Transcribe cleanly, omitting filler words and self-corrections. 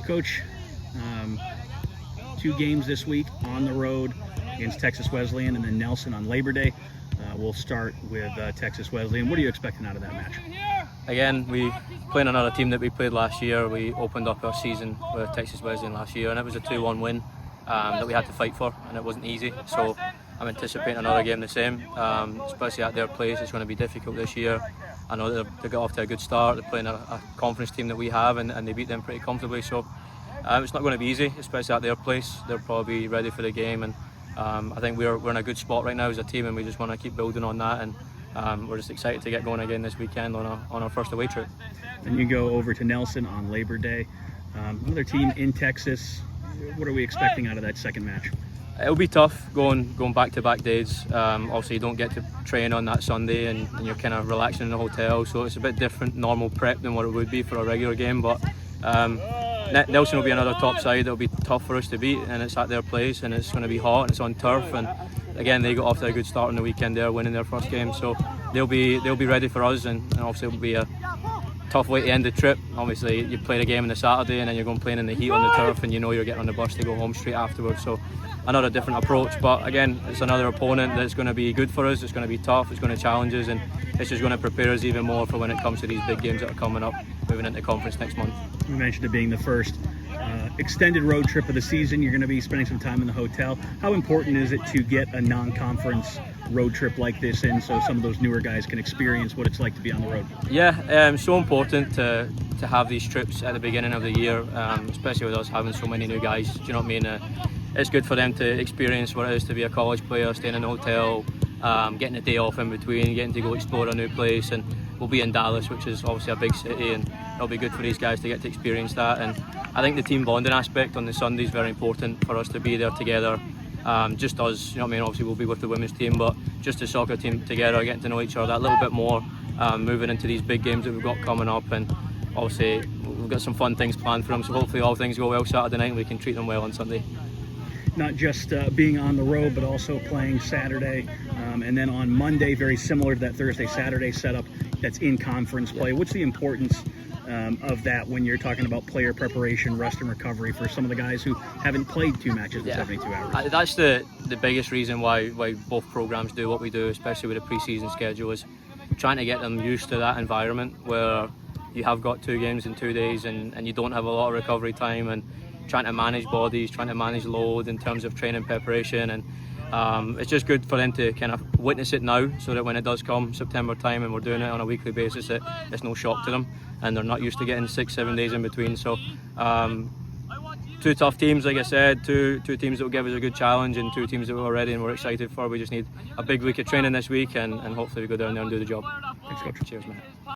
Coach, 2 games this week on the road against Texas Wesleyan and then Nelson on Labor Day. We'll start with Texas Wesleyan. What are you expecting out of that match? Again, we playing another team that we played last year. We opened up our season with Texas Wesleyan last year, and it was a 2-1 win that we had to fight for, and it wasn't easy. So I'm anticipating another game the same, especially at their place. It's going to be difficult this year. I know they got off to a good start. They're playing a conference team that we have, and they beat them pretty comfortably. So it's not going to be easy, especially at their place. They'll probably be ready for the game, and I think we're in a good spot right now as a team, and we just want to keep building on that. And we're just excited to get going again this weekend on our first away trip. And you go over to Nelson on Labor Day. Another team in Texas. What are we expecting out of that second match? It'll be tough going back-to-back days. Obviously, you don't get to train on that Sunday, and you're kind of relaxing in the hotel, so it's a bit different normal prep than what it would be for a regular game. But Nelson will be another top side. It'll be tough for us to beat, and it's at their place, and it's going to be hot, and it's on turf. And again, they got off to a good start on the weekend there, winning their first game, so they'll be ready for us, and obviously it'll be a tough way to end the trip. Obviously, you play the game on the Saturday, and then you're going playing in the heat on the turf, and you know you're getting on the bus to go home straight afterwards. So another different approach, but again, it's another opponent that's going to be good for us. It's going to be tough, it's going to challenge us, and it's just going to prepare us even more for when it comes to these big games that are coming up, moving into conference next month. You mentioned it being the first extended road trip of the season. You're going to be spending some time in the hotel. How important is it to get a non-conference road trip like this in, so some of those newer guys can experience what it's like to be on the road? Yeah, so important to have these trips at the beginning of the year, especially with us having so many new guys. Do you know what I mean? It's good for them to experience what it is to be a college player, staying in a hotel, getting a day off in between, getting to go explore a new place. And we'll be in Dallas, which is obviously a big city, and it'll be good for these guys to get to experience that. And I think the team bonding aspect on the Sunday is very important for us to be there together. Just us, you know what I mean? Obviously we'll be with the women's team, but just the soccer team together, getting to know each other that little bit more, moving into these big games that we've got coming up. And obviously we've got some fun things planned for them, so hopefully all things go well Saturday night and we can treat them well on Sunday. Not just being on the road, but also playing Saturday, and then on Monday, very similar to that Thursday-Saturday setup that's in conference play. What's the importance of that when you're talking about player preparation, rest and recovery for some of the guys who haven't played 2 matches in 72 hours? That's the biggest reason why both programs do what we do, especially with the pre-season schedule, is trying to get them used to that environment where you have got 2 games in 2 days and you don't have a lot of recovery time, and trying to manage bodies, trying to manage load in terms of training preparation. And it's just good for them to kind of witness it now, so that when it does come September time and we're doing it on a weekly basis, it's no shock to them, and they're not used to getting 6-7 days in between. So 2 tough teams, like I said, two teams that will give us a good challenge, and 2 teams that we're ready and we're excited for. We just need a big week of training this week, and hopefully we go down there and do the job. Thanks, Coach. Cheers, man.